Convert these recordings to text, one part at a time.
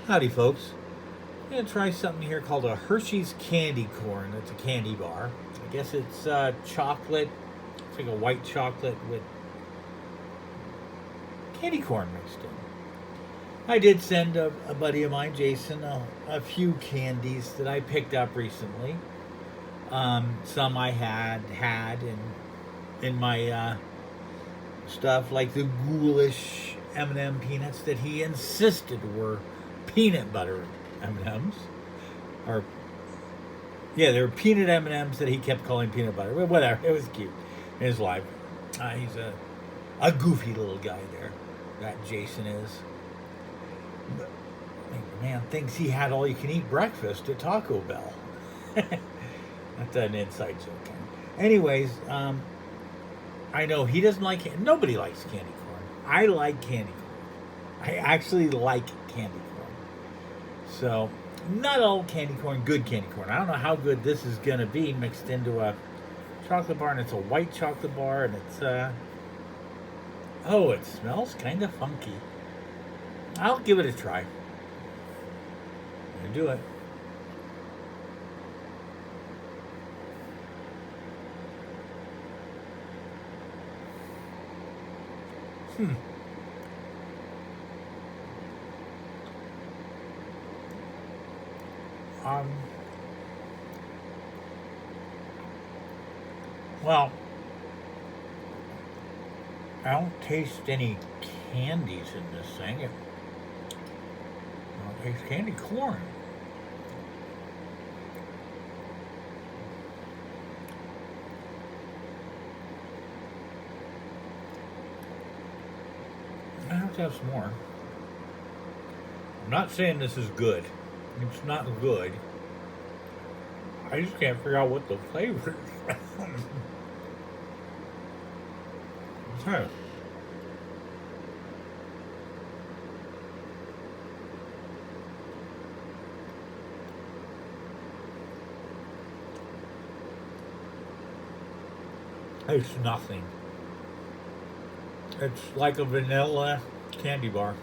Howdy, folks. I'm going to try something here called a Hershey's Candy Corn. It's a candy bar. I guess it's chocolate. It's like a white chocolate with candy corn mixed in. I did send a buddy of mine, Jason, a few candies that I picked up recently. Some I had in my stuff, like the ghoulish M&M peanuts that he insisted were peanut butter M&Ms, or yeah, they were peanut M&Ms that he kept calling peanut butter. But whatever, it was cute in his life. He's a goofy little guy there. That Jason is. But, man thinks he had all you can eat breakfast at Taco Bell. That's an inside joke. Anyways, I know he doesn't like it. Nobody likes candy corn. I like candy corn. I actually like candy corn. So, not all candy corn, good candy corn. I don't know how good this is going to be mixed into a chocolate bar, and it's a white chocolate bar, and it's, oh, it smells kind of funky. I'll give it a try. I'm going to do it. Well, I don't taste any candies in this thing. I don't taste candy corn. I have to have some more. I'm not saying this is good. It's not good. I just can't figure out what the flavor is. Okay. It's nothing. It's like a vanilla candy bar.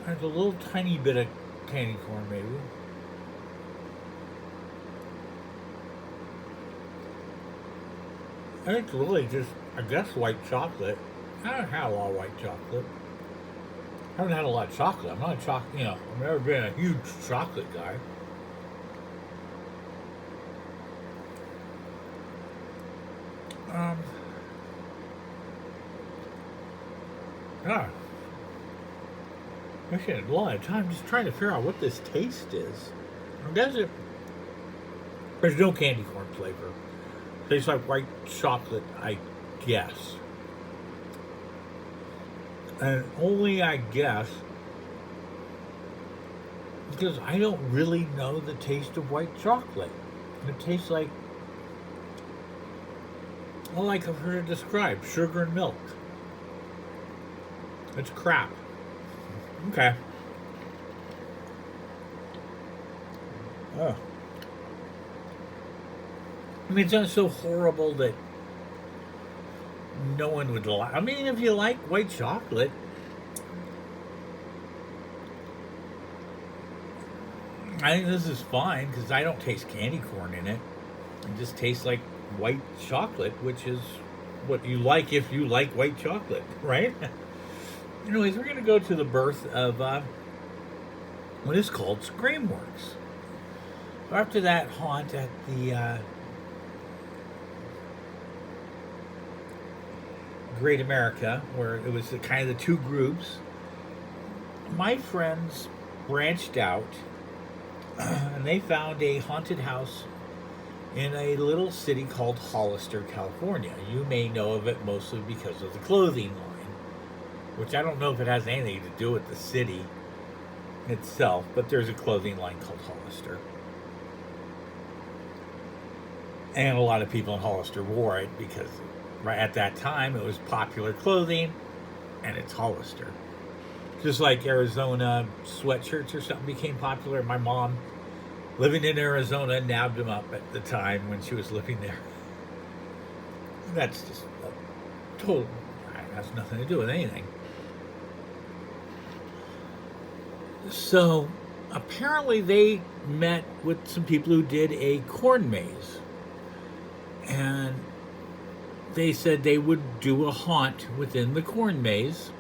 There's a little tiny bit of candy corn, maybe. And it's really just, I guess, white chocolate. I haven't had a lot of white chocolate. I haven't had a lot of chocolate. I'm not a chocolate, I've never been a huge chocolate guy. Yeah. I spent a lot of time just trying to figure out what this taste is. Does it? There's no candy corn flavor. It tastes like white chocolate, I guess. And only I guess because I don't really know the taste of white chocolate. It tastes like, well, like I've heard it described, sugar and milk. It's crap. Okay. Oh. I mean, it's not so horrible that no one would like. I mean, if you like white chocolate, I think this is fine because I don't taste candy corn in it. It just tastes like white chocolate, which is what you like if you like white chocolate, right? Anyways, we're going to go to the birth of what is called Screamworks. After that haunt at the Great America, where it was kind of the two groups, my friends branched out and they found a haunted house in a little city called Hollister, California. You may know of it mostly because of the clothing line, which I don't know if it has anything to do with the city itself, but there's a clothing line called Hollister. And a lot of people in Hollister wore it because right at that time it was popular clothing, and it's Hollister. Just like Arizona sweatshirts or something became popular. My mom living in Arizona, nabbed him up at the time when she was living there. That's just a total, it has nothing to do with anything. So apparently they met with some people who did a corn maze. And they said they would do a haunt within the corn maze.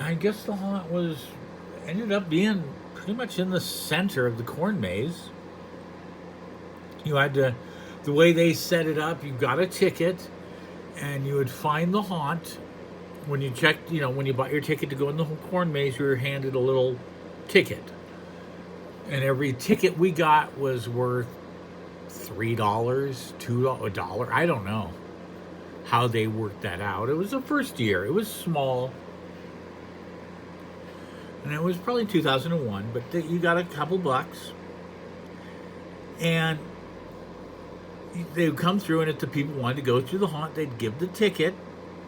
I guess the haunt ended up being pretty much in the center of the corn maze. You had to, the way they set it up, you got a ticket and you would find the haunt. When you checked, when you bought your ticket to go in the corn maze, you were handed a little ticket. And every ticket we got was worth $3, $2, $1. I don't know how they worked that out. It was the first year. It was small. And it was probably 2001, but you got a couple bucks. And they would come through, and if the people wanted to go through the haunt, they'd give the ticket,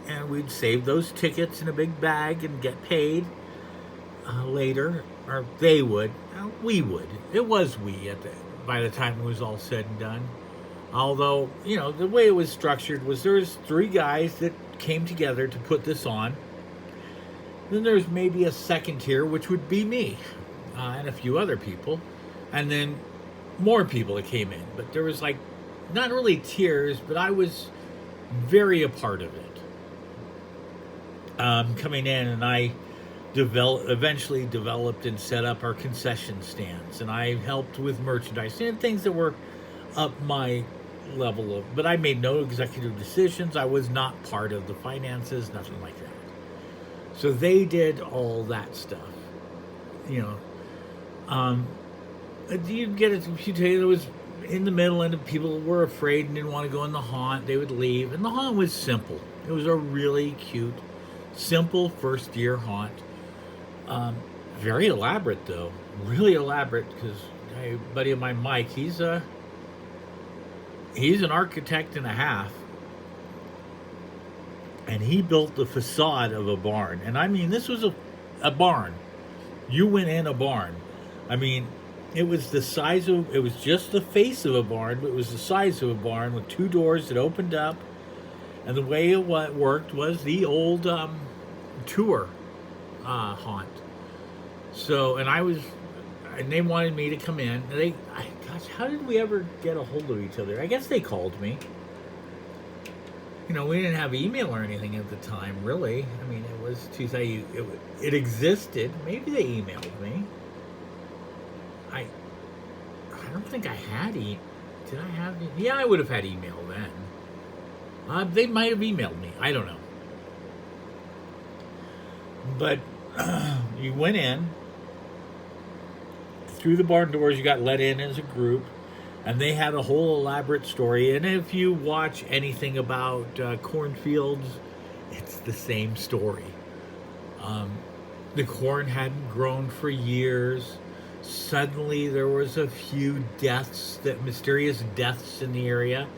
and we'd save those tickets in a big bag and get paid later. Or they would. We would. It was we by the time it was all said and done. Although, the way it was structured was there was 3 guys that came together to put this on. Then there's maybe a second tier, which would be me and a few other people. And then more people that came in. But there was not really tiers, but I was very a part of it. Coming in, and I eventually developed and set up our concession stands. And I helped with merchandise and things that were up my level of, but I made no executive decisions. I was not part of the finances, nothing like that. So they did all that stuff, you get it. If you tell you it was in the middle, and people were afraid and didn't want to go in the haunt, they would leave. And the haunt was simple. It was a really cute, simple first year haunt. Very elaborate though, really elaborate, because a buddy of mine, Mike, he's an architect and a half. And he built the facade of a barn. And I mean, this was a barn. You went in a barn. I mean, it was just the face of a barn, but it was the size of a barn with 2 doors that opened up. And the way it worked was the old tour haunt. So, and they wanted me to come in. And how did we ever get a hold of each other? I guess they called me. We didn't have email or anything at the time, really. I mean, it was it existed. Maybe they emailed me. I don't think I had did I have? Yeah, I would have had email then. They might have emailed me. I don't know. But you went in through the barn doors. You got let in as a group. And they had a whole elaborate story. And if you watch anything about cornfields, it's the same story. The corn hadn't grown for years. Suddenly there was a few mysterious deaths in the area.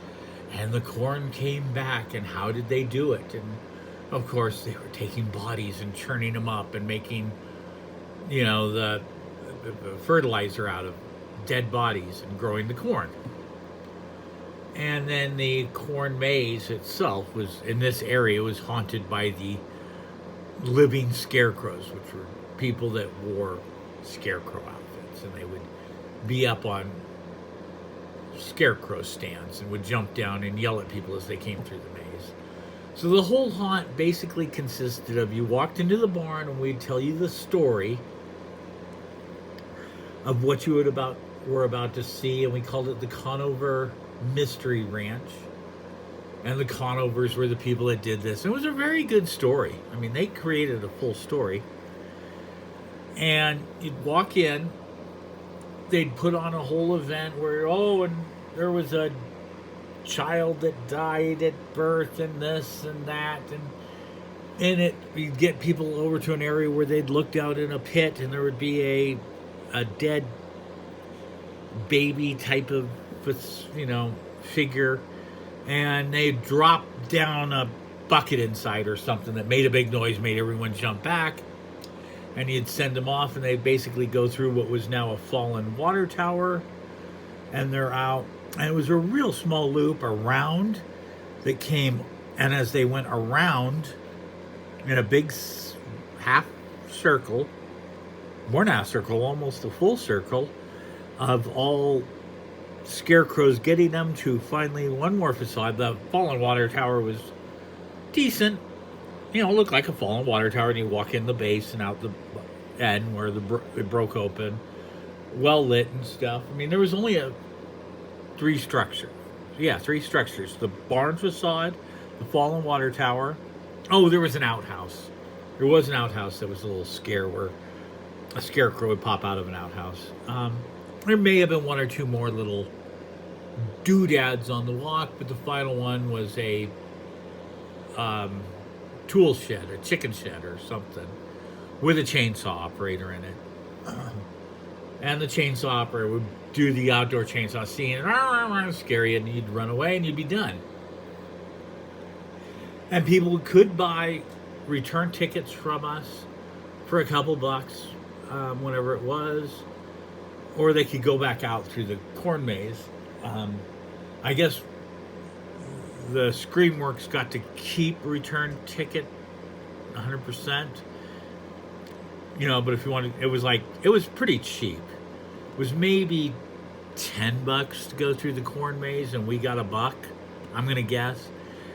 And the corn came back. And how did they do it? And of course, they were taking bodies and churning them up and making, the fertilizer out of dead bodies and growing the corn. And then the corn maze itself was haunted by the living scarecrows, which were people that wore scarecrow outfits, and they would be up on scarecrow stands and would jump down and yell at people as they came through the maze. So the whole haunt basically consisted of you walked into the barn and we'd tell you the story of what you were about to see, and we called it the Conover Mystery Ranch. And the Conovers were the people that did this. It was a very good story. I mean, they created a full story. And you'd walk in, they'd put on a whole event where, and there was a child that died at birth and this and that. And in it, you'd get people over to an area where they'd looked out in a pit, and there would be a dead baby type of figure, and they dropped down a bucket inside or something that made a big noise, made everyone jump back. and you'd send them off, and they basically go through what was now a fallen water tower, and they're out. And it was a real small loop around that came, and as they went around in a big half circle, more than a circle, almost a full circle, of all scarecrows, getting them to finally one more facade. The fallen water tower was decent, looked like a fallen water tower, and you walk in the base and out the end where it broke open, well lit and stuff. I mean, there was only three structures. The barn facade, the fallen water tower. Oh, there was an outhouse. There was an outhouse that was a little scare where a scarecrow would pop out of an outhouse. There may have been one or two more little doodads on the walk, but the final one was a tool shed, a chicken shed or something, with a chainsaw operator in it. And the chainsaw operator would do the outdoor chainsaw scene, and scare you, and you'd run away, and you'd be done. And people could buy return tickets from us for a couple bucks, whenever it was, or they could go back out through the corn maze. I guess the Screamworks got to keep return ticket 100%. But if you wanted, it was pretty cheap. It was maybe $10 to go through the corn maze, and we got $1, I'm gonna guess.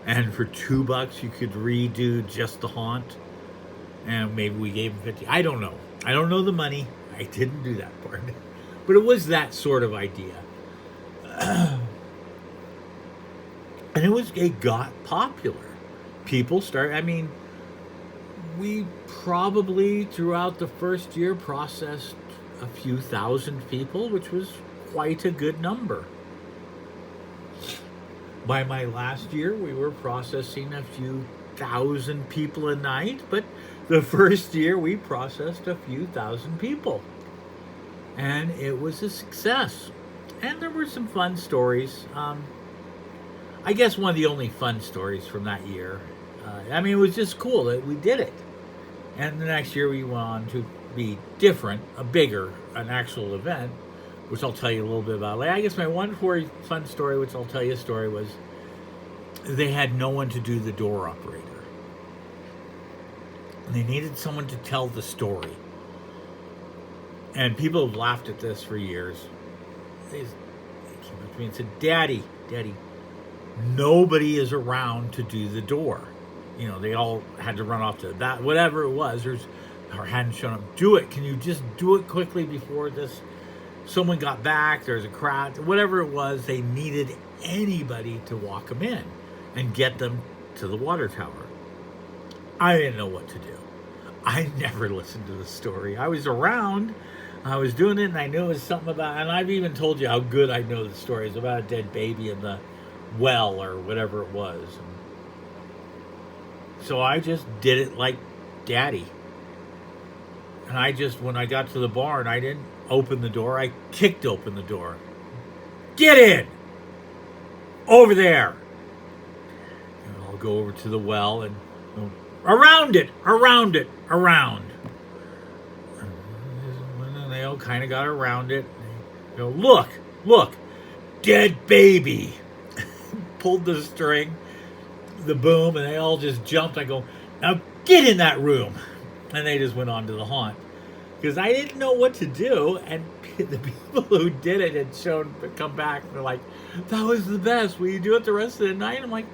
And for $2, you could redo just the haunt, and maybe we gave them 50. I don't know. I don't know the money. I didn't do that part, but it was that sort of idea. And it got popular. People started. I mean, we probably throughout the first year processed a few thousand people, which was quite a good number. By my last year, we were processing a few thousand people a night, but the first year we processed a few thousand people. And it was a success. And there were some fun stories. I guess one of the only fun stories from that year. It was just cool that we did it. And the next year we went on to be different, an actual event, which I'll tell you a little bit about later. I guess my one fun story, which I'll tell you a story, was they had no one to do the door operator. And they needed someone to tell the story. And people have laughed at this for years. They came up to me and said, Daddy, nobody is around to do the door. They all had to run off to that, whatever it was. Or hadn't shown up. Do it. Can you just do it quickly before someone got back? There's a crowd. Whatever it was, they needed anybody to walk them in and get them to the water tower. I didn't know what to do. I never listened to the story. I was around. I was doing it, and I knew it was something about, and I've even told you how good I know the story. It's about a dead baby in the well or whatever it was. So I just did it like Daddy. And when I got to the barn, I didn't open the door. I kicked open the door. Get in! Over there! And I'll go over to the well and around it! And they all kind of got around it. Look! Dead baby! Pulled the string, the boom, and they all just jumped. I go, now get in that room! And they just went on to the haunt. Because I didn't know what to do. And the people who did it had come back. And they're like, that was the best. Will you do it the rest of the night? I'm like,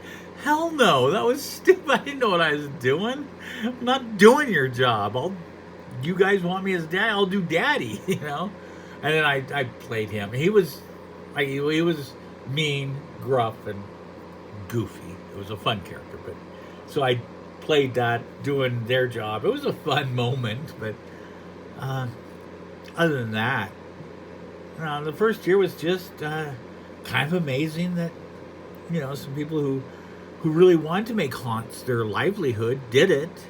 hell no. That was stupid. I didn't know what I was doing. I'm not doing your job. You guys want me as dad? I'll do Daddy, And then I played him. He was mean, gruff, and goofy. It was a fun character. So I played that, doing their job. It was a fun moment, but other than that, the first year was just kind of amazing that some people who really wanted to make haunts their livelihood did it,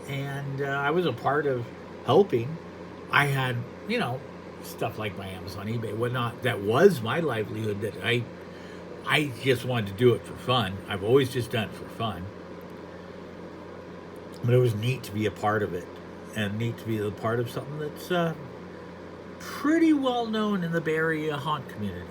and I was a part of helping. I had stuff like my Amazon, eBay, whatnot. That was my livelihood. That I just wanted to do it for fun. I've always just done it for fun. But it was neat to be a part of it. and neat to be a part of something that's pretty well known in the Bay Area haunt community.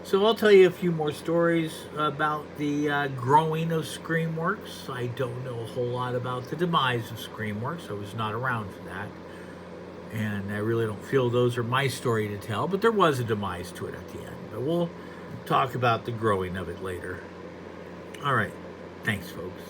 So I'll tell you a few more stories about the growing of Screamworks. I don't know a whole lot about the demise of Screamworks. I was not around for that. And I really don't feel those are my story to tell, but there was a demise to it at the end. But we'll talk about the growing of it later. All right. Thanks, folks.